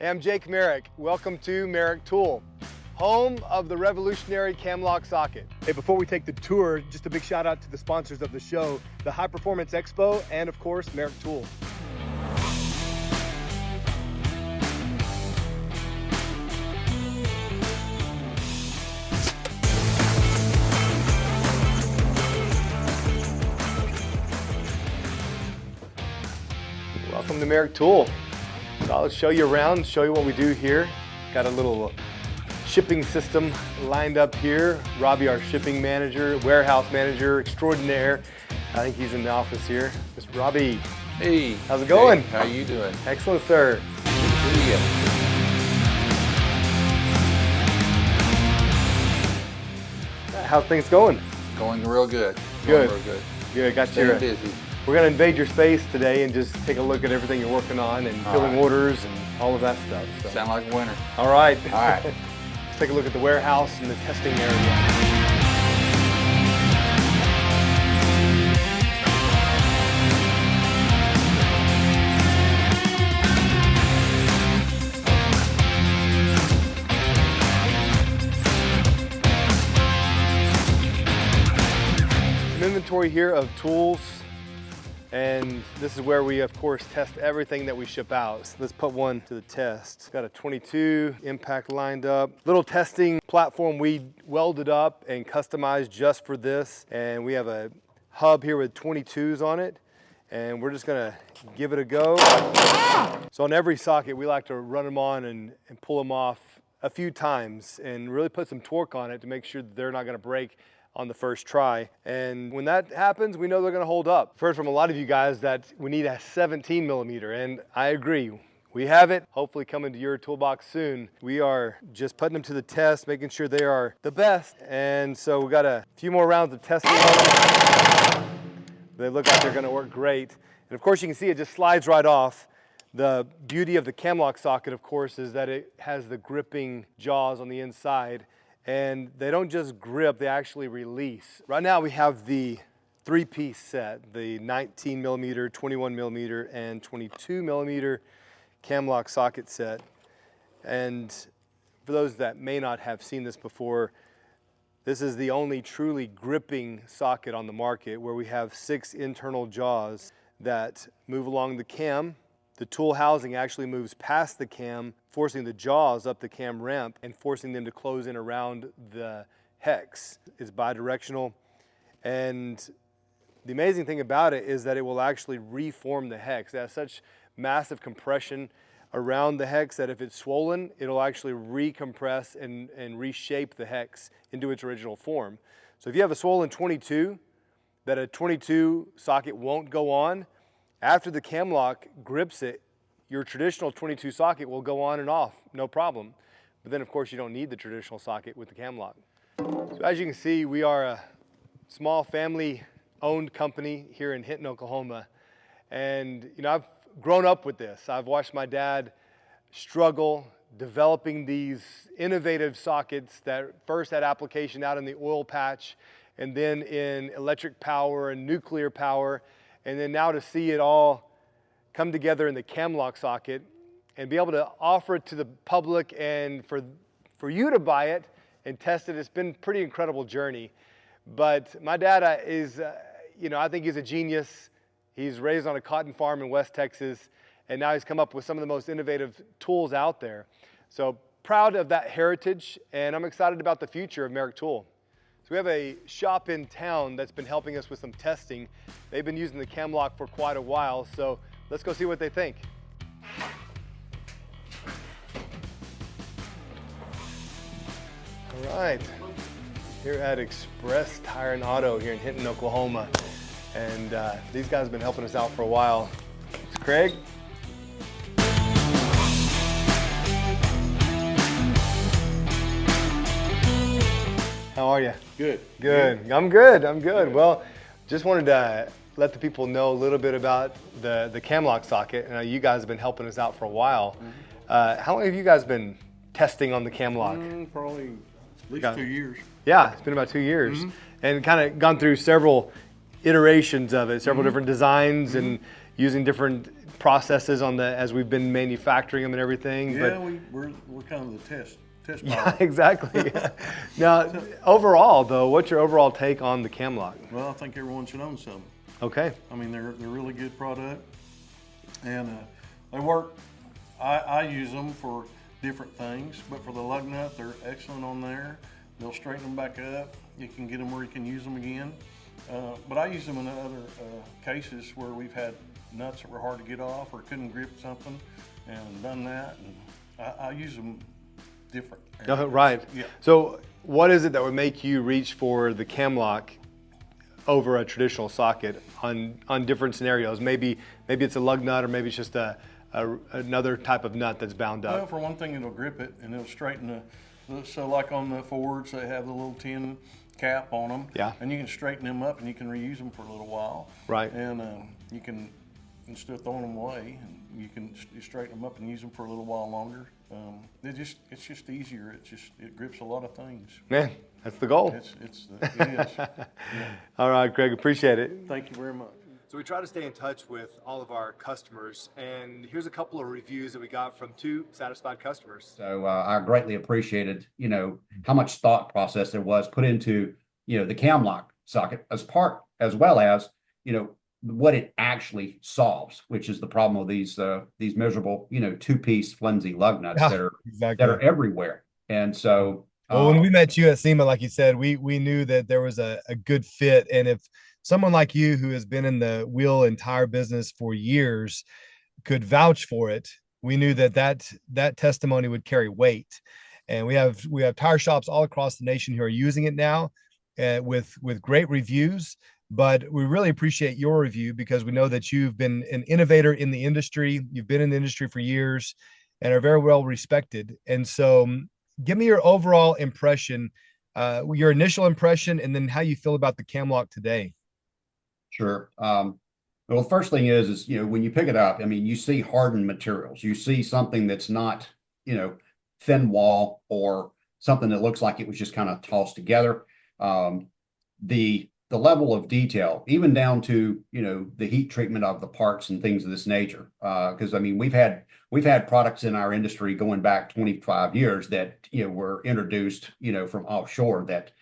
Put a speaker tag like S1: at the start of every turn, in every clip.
S1: Hey, I'm Jake Merrick. Welcome to Merrick Tool, home of the revolutionary cam lock socket. Hey, before we take the tour, just a big shout out to the sponsors of the show, the High Performance Expo, and of course, Merrick Tool. Welcome to Merrick Tool. So I'll show you around, show you what we do here. Got a little shipping system lined up here. Robbie, our shipping manager, warehouse manager extraordinaire. I think he's in the office here. Mr. Robbie.
S2: Hey.
S1: How's it going?
S2: Hey, how you doing?
S1: Excellent, sir.
S2: Good.
S1: How's things going?
S2: Going real good.
S1: Good.
S2: Going real good.
S1: Good, got
S2: Staying
S1: your
S2: busy.
S1: We're going to invade your space today and just take a look at everything you're working on and filling orders and all of that stuff. So.
S2: Sound like winter.
S1: All right.
S2: All right.
S1: Let's take a look at the warehouse and the testing area. Inventory here of tools, and this is where we of course test everything that we ship out. So let's put one to the test. Got a 22 impact lined up. Little testing platform we welded up and customized just for this, and we have a hub here with 22s on it, and we're just gonna give it a go. So on every socket we like to run them on and pull them off a few times and really put some torque on it to make sure that they're not gonna break on the first try. And when that happens, we know they're gonna hold up. I've heard from a lot of you guys that we need a 17 millimeter, and I agree. We have it, hopefully coming to your toolbox soon. We are just putting them to the test, making sure they are the best. And so we got a few more rounds of testing on them. They look like they're gonna work great. And of course you can see it just slides right off. The beauty of the cam lock socket, of course, is that it has the gripping jaws on the inside. And they don't just grip, they actually release. Right now we have the three-piece set, the 19 millimeter, 21 millimeter, and 22 millimeter cam lock socket set. And for those that may not have seen this before, this is the only truly gripping socket on the market where we have 6 internal jaws that move along the cam. The tool housing actually moves past the cam, forcing the jaws up the cam ramp and forcing them to close in around the hex. It's bidirectional, and the amazing thing about it is that it will actually reform the hex. It has such massive compression around the hex that if it's swollen, it'll actually recompress and reshape the hex into its original form. So if you have a swollen 22, that a 22 socket won't go on, after the cam lock grips it, your traditional 22 socket will go on and off, no problem. But then of course you don't need the traditional socket with the cam lock. So as you can see, we are a small family owned company here in Hinton, Oklahoma. And you know, I've grown up with this. I've watched my dad struggle developing these innovative sockets that first had application out in the oil patch and then in electric power and nuclear power. And then now to see it all come together in the cam lock socket and be able to offer it to the public and for you to buy it and test it, it's been a pretty incredible journey. But my dad is, you know, I think he's a genius. He's raised on a cotton farm in West Texas, and now he's come up with some of the most innovative tools out there. So proud of that heritage, and I'm excited about the future of Merrick Tool. So we have a shop in town that's been helping us with some testing. They've been using the cam lock for quite a while, so let's go see what they think. All right, here at Express Tire and Auto here in Hinton, Oklahoma. And these guys have been helping us out for a while. It's Craig. How are you?
S2: Good.
S1: Good. I'm good. Well, just wanted to let the people know a little bit about the cam lock socket. You guys have been helping us out for a while. How long have you guys been testing on the cam lock?
S3: Probably at least 2 years.
S1: Yeah, it's been about 2 years. And kind of gone through several iterations of it, several different designs and using different processes on as we've been manufacturing them and everything.
S3: Yeah,
S1: But
S3: we're kind of the test
S1: yeah,
S3: pilot.
S1: exactly. Now, overall though, what's your overall take on the cam lock?
S3: Well, I think everyone should own some.
S1: Okay.
S3: I mean, they're really good product, and they work. I use them for different things, but for the lug nut, they're excellent on there. They'll straighten them back up. You can get them where you can use them again. But I use them in other cases where we've had nuts that were hard to get off or couldn't grip something, and done that. And I use them different.
S1: Right.
S3: Yeah.
S1: So what is it that would make you reach for the cam lock over a traditional socket on different scenarios? Maybe it's a lug nut, or maybe it's just another type of nut that's bound up.
S3: Well, for one thing, it'll grip it and it'll straighten so like on the Fords, they have the little tin cap on them.
S1: Yeah.
S3: And you can straighten them up and you can reuse them for a little while.
S1: Right.
S3: And you can, instead of throwing them away, you can straighten them up and use them for a little while longer. It's just easier. It grips a lot of things.
S1: Man, that's the goal.
S3: It is. Yeah.
S1: All right, Greg, appreciate it.
S3: Thank you very much.
S1: So we try to stay in touch with all of our customers, and here's a couple of reviews that we got from 2 satisfied customers.
S4: So I greatly appreciated, how much thought process there was put into, the cam lock socket as well as, what it actually solves, which is the problem with these miserable, 2-piece flimsy lug nuts that are everywhere. And so,
S1: well, when we met you at SEMA, like you said, we knew that there was a good fit, and if someone like you who has been in the wheel and tire business for years could vouch for it, we knew that testimony would carry weight. And we have tire shops all across the nation who are using it now with great reviews. But we really appreciate your review because we know that you've been an innovator in the industry. You've been in the industry for years and are very well respected. And so give me your overall impression, your initial impression, and then how you feel about the cam lock today.
S4: Sure. Well, the first thing is, when you pick it up, I mean, you see hardened materials. You see something that's not, thin wall or something that looks like it was just kind of tossed together. The level of detail, even down to, the heat treatment of the parts and things of this nature. Because I mean, we've had products in our industry going back 25 years that, were introduced, from offshore that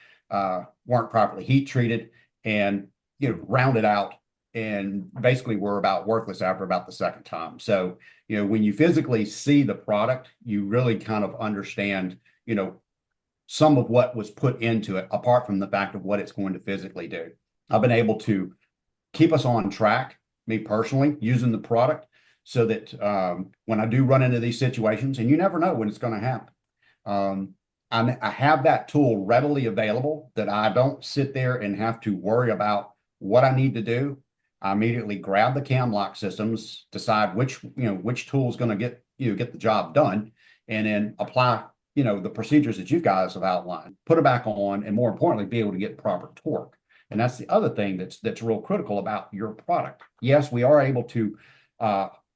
S4: weren't properly heat treated and, rounded out and basically were about worthless after about the second time. So, when you physically see the product, you really kind of understand, some of what was put into it, apart from the fact of what it's going to physically do. I've been able to keep us on track, me personally, using the product so that when I do run into these situations, and you never know when it's going to happen, I have that tool readily available that I don't sit there and have to worry about what I need to do. I immediately grab the cam lock systems, decide which tool is going to get the job done, and then apply, the procedures that you guys have outlined, put it back on, and more importantly, be able to get proper torque. And that's the other thing that's real critical about your product. Yes, we are able to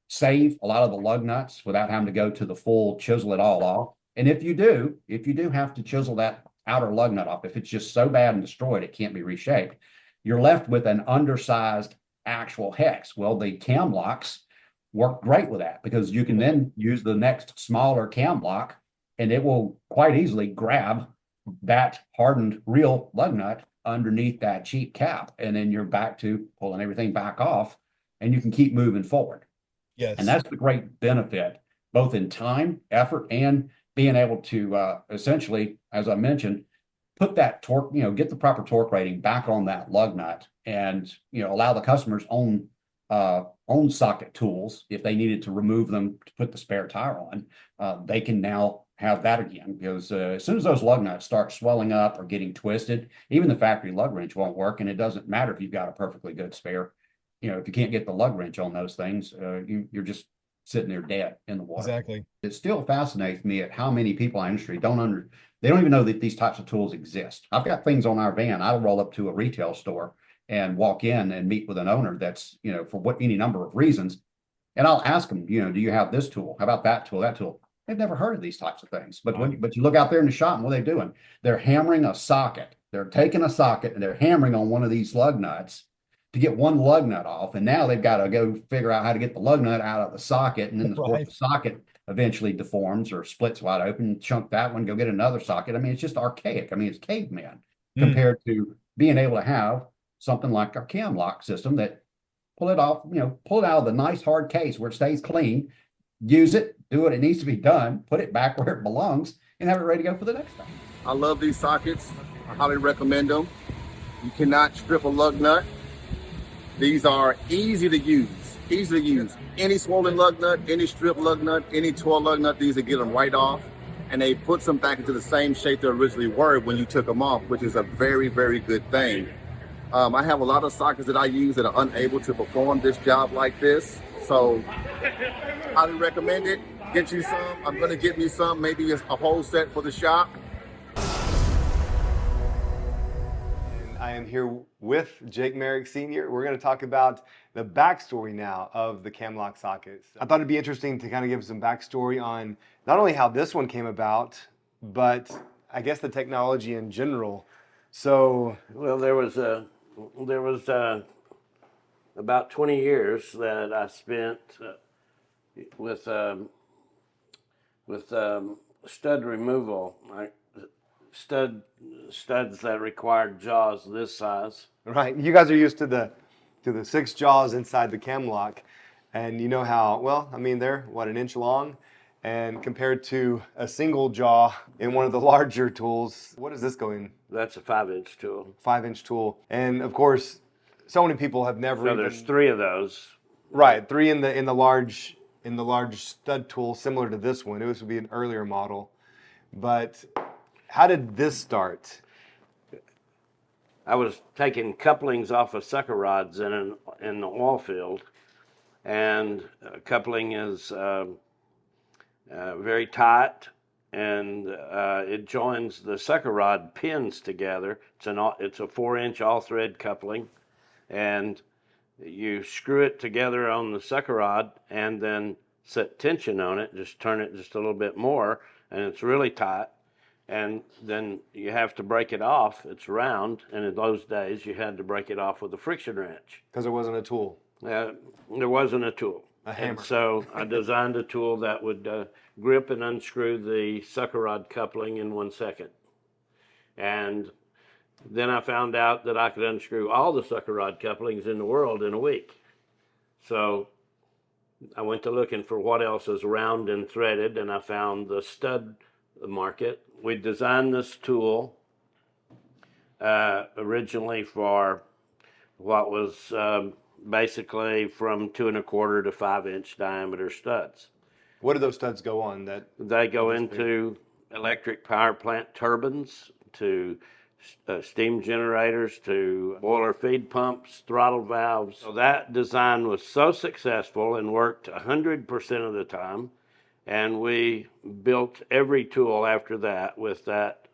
S4: save a lot of the lug nuts without having to go to the full chisel it all off. And if you do have to chisel that outer lug nut off, if it's just so bad and destroyed it can't be reshaped, you're left with an undersized actual hex. Well, the cam locks work great with that because you can then use the next smaller cam lock and it will quite easily grab that hardened real lug nut underneath that cheap cap. And then you're back to pulling everything back off and you can keep moving forward.
S1: Yes.
S4: And that's the great benefit, both in time, effort, and being able to essentially, as I mentioned, put that torque, get the proper torque rating back on that lug nut and, allow the customers own socket tools. If they needed to remove them to put the spare tire on, they can now have that again, because as soon as those lug nuts start swelling up or getting twisted, even the factory lug wrench won't work. And it doesn't matter if you've got a perfectly good spare, if you can't get the lug wrench on those things, you're just sitting there dead in the water.
S1: Exactly.
S4: It still fascinates me at how many people in our industry they don't even know that these types of tools exist. I've got things on our van. I'll roll up to a retail store and walk in and meet with an owner that's, for any number of reasons. And I'll ask them, do you have this tool? How about that tool, that tool? They've never heard of these types of things. But but you look out there in the shop and what are they doing? They're hammering a socket. They're taking a socket and they're hammering on one of these lug nuts to get one lug nut off. And now they've got to go figure out how to get the lug nut out of the socket. And then, of course,
S1: Right.
S4: the socket eventually deforms or splits wide open, chunk that one, go get another socket. I mean, it's just archaic. I mean, it's caveman compared to being able to have something like a cam lock system that pull it off, pull it out of the nice hard case where it stays clean, use it, do what it needs to be done, put it back where it belongs, and have it ready to go for the next time.
S5: I love these sockets. I highly recommend them. You cannot strip a lug nut. These are easy to use. Easy to use. Any swollen lug nut, any strip lug nut, any tore lug nut, these will get them right off. And they put them back into the same shape they originally were when you took them off, which is a very, very good thing. I have a lot of sockets that I use that are unable to perform this job like this. So highly recommend it. Get you some. I'm going to get me some, maybe a whole set for the shop.
S1: I am here with Jake Merrick Sr. We're going to talk about the backstory now of the cam lock sockets. I thought it'd be interesting to kind of give some backstory on not only how this one came about, but I guess the technology in general. So,
S6: well, there was about 20 years that I spent with stud removal. Studs that required jaws this size.
S1: right, you guys are used to the 6 jaws inside the cam lock, and you know how, well, I mean, they're what, an inch long, and compared to a single jaw in one of the larger tools, what does this go in?
S6: That's a 5-inch tool.
S1: 5-inch tool, and of course, so many people have never.
S6: So there's 3 of those.
S1: Right, 3 in the large stud tool, similar to this one. This would be an earlier model, but how did this start?
S6: I was taking couplings off of sucker rods in the oil field, and coupling is very tight, and it joins the sucker rod pins together. It's a 4-inch all thread coupling, and you screw it together on the sucker rod and then set tension on it. Just turn it just a little bit more, and it's really tight. And then you have to break it off. It's round, and in those days you had to break it off with a friction wrench.
S1: Because there wasn't a tool.
S6: There wasn't a tool.
S1: A hammer.
S6: And so I designed a tool that would grip and unscrew the sucker rod coupling in 1 second. And then I found out that I could unscrew all the sucker rod couplings in the world in a week. So I went to looking for what else is round and threaded, and I found the stud market. We designed this tool originally for what was basically from 2 1/4 to 5-inch diameter studs.
S1: What do those studs go on?
S6: They go into electric power plant turbines, to steam generators, to boiler feed pumps, throttle valves. So that design was so successful and worked 100% of the time. And we built every tool after that with that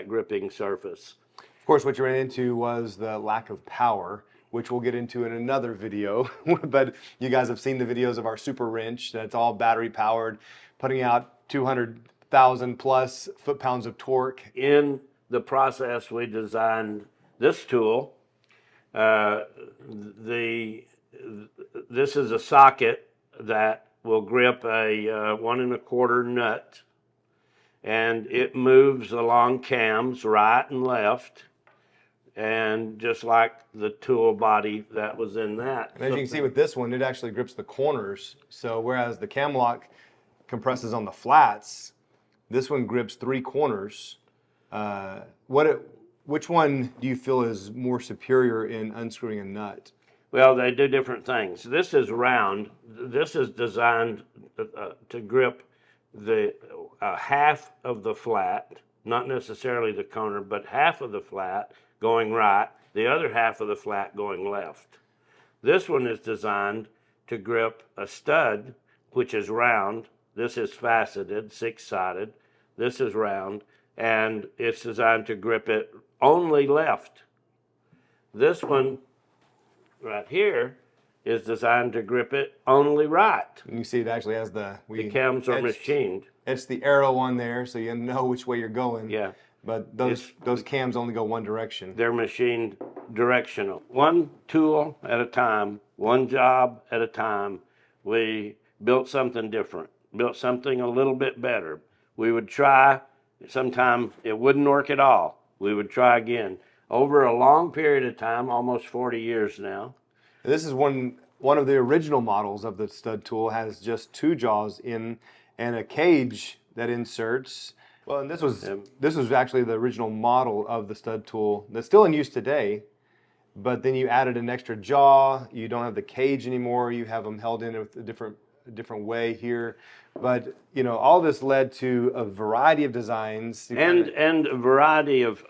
S6: gripping surface.
S1: Of course, what you ran into was the lack of power, which we'll get into in another video. But you guys have seen the videos of our super wrench that's all battery powered, putting out 200,000 plus foot-pounds of torque.
S6: In the process, we designed this tool. This is a socket that will grip a 1 1/4 nut, and it moves along cams right and left, and just like the tool body that was in that.
S1: And as you can see with this one, it actually grips the corners. So whereas the cam lock compresses on the flats, this one grips 3 corners. Which one do you feel is more superior in unscrewing a nut?
S6: Well, they do different things. This is round. This is designed to grip the half of the flat, not necessarily the corner, but half of the flat going right, the other half of the flat going left. This one is designed to grip a stud, which is round. This is faceted, 6-sided. This is round, and it's designed to grip it only left. This one right here is designed to grip it only right.
S1: And you see it actually has the
S6: cams are machined.
S1: It's the arrow on there, so you know which way you're going.
S6: Yeah.
S1: But those cams only go one direction.
S6: They're machined directional. One tool at a time, one job at a time. We built something different, built something a little bit better. We would try, sometimes it wouldn't work at all. We would try again. Over a long period of time, almost 40 years now.
S1: This is one of the original models of the stud tool, has just two jaws in and a cage that inserts. Well, and this was actually the original model of the stud tool that's still in use today. But then you added an extra jaw. You don't have the cage anymore. You have them held in a different way here. But you know, all this led to a variety of designs
S6: and a variety of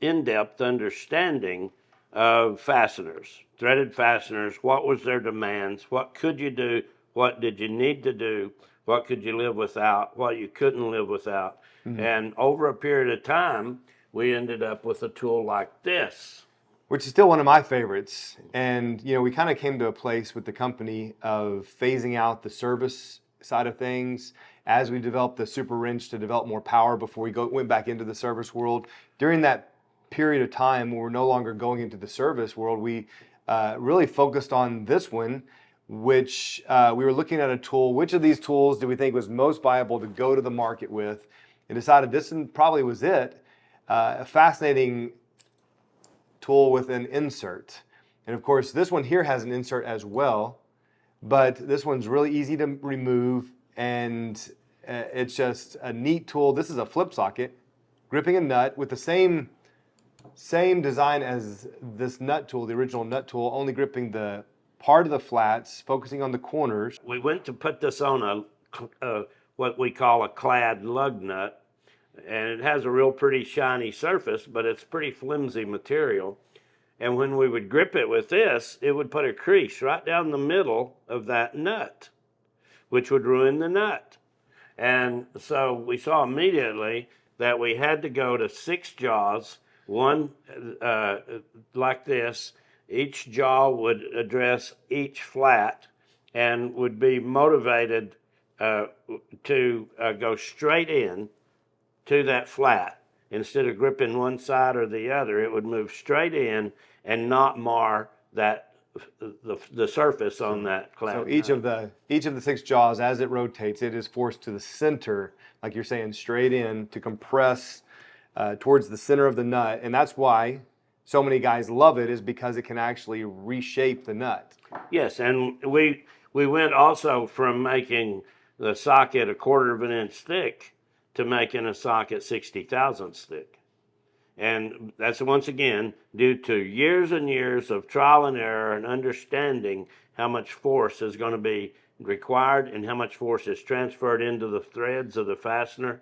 S6: in-depth understanding of fasteners, threaded fasteners. What was their demands? What could you do? What did you need to do? What could you live without? What you couldn't live without? Mm-hmm. And over a period of time, we ended up with a tool like this,
S1: which is still one of my favorites. And you know, we kind of came to a place with the company of phasing out the service side of things as we developed the super wrench to develop more power before we went back into the service world. During that period of time when we're no longer going into the service world, we really focused on this one, which we were looking at a tool. Which of these tools do we think was most viable to go to the market with? And decided this one probably was it. A fascinating tool with an insert. And of course, this one here has an insert as well, but this one's really easy to remove, and it's just a neat tool. This is a flip socket, gripping a nut with the same design as this nut tool, the original nut tool, only gripping the part of the flats, focusing on the corners.
S6: We went to put this on a what we call a clad lug nut, and it has a real pretty shiny surface, but it's pretty flimsy material. And when we would grip it with this, it would put a crease right down the middle of that nut, which would ruin the nut. And so we saw immediately that we had to go to 6 jaws, one like this. Each jaw would address each flat and would be motivated to go straight in to that flat. Instead of gripping one side or the other, it would move straight in and not mar that the surface on that clad.
S1: So each of the 6 jaws, as it rotates, it is forced to the center, like you're saying, straight in to compress towards the center of the nut. And that's why so many guys love it, is because it can actually reshape the nut.
S6: Yes, and we went also from making the socket 1/4 of an inch thick to making a socket 60 thousandths thick. And that's once again due to years and years of trial and error and understanding how much force is going to be required and how much force is transferred into the threads of the fastener.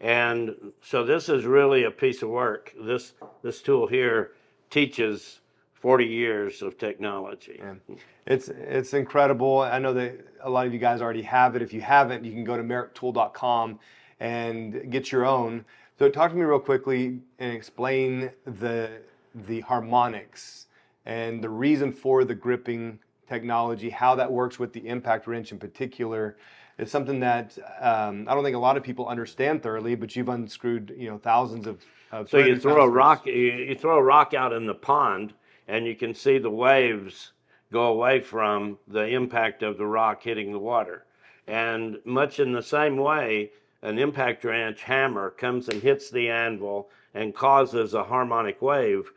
S6: And so this is really a piece of work. This tool here teaches 40 years of technology.
S1: Yeah. It's incredible. I know that a lot of you guys already have it. If you haven't, you can go to merricktool.com and get your own. So talk to me real quickly and explain the harmonics and the reason for the gripping technology, how that works with the impact wrench in particular. It's something that I don't think a lot of people understand thoroughly, but you've unscrewed thousands of
S6: so you throw a rock out in the pond, and you can see the waves go away from the impact of the rock hitting the water. And much in the same way, an impact wrench hammer comes and hits the anvil and causes a harmonic wave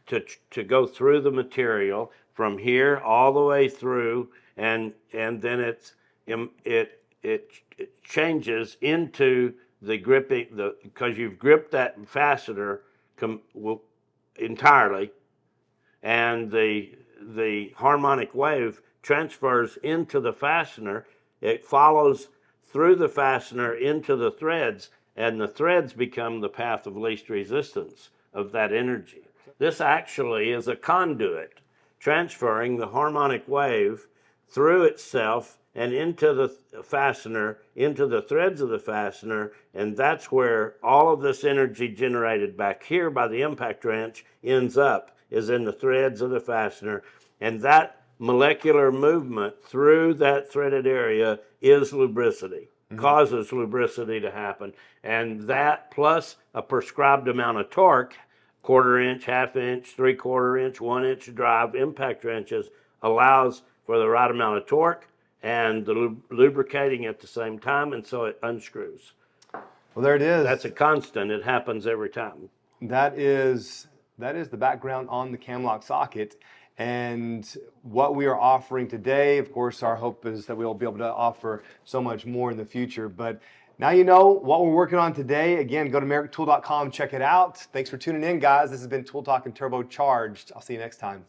S6: to go through the material from here all the way through, and then it changes into the gripping, because you've gripped that fastener entirely, and the harmonic wave transfers into the fastener. It follows through the fastener into the threads, and the threads become the path of least resistance of that energy. This actually is a conduit transferring the harmonic wave through itself and into the fastener, into the threads of the fastener, and that's where all of this energy generated back here by the impact wrench ends up, is in the threads of the fastener. And that molecular movement through that threaded area is lubricity. causes lubricity to happen. And that plus a prescribed amount of torque, 1/4 inch, 1/2 inch, 3/4 inch, 1 inch drive impact wrenches, allows for the right amount of torque and the lubricating at the same time, and so it unscrews.
S1: Well, there it is.
S6: That's a constant. It happens every time.
S1: That is the background on the Camlock socket. And what we are offering today, of course, our hope is that we'll be able to offer so much more in the future. But now you know what we're working on today. Again, go to merricktool.com, check it out. Thanks for tuning in, guys. This has been Tool Talk and Turbocharged. I'll see you next time.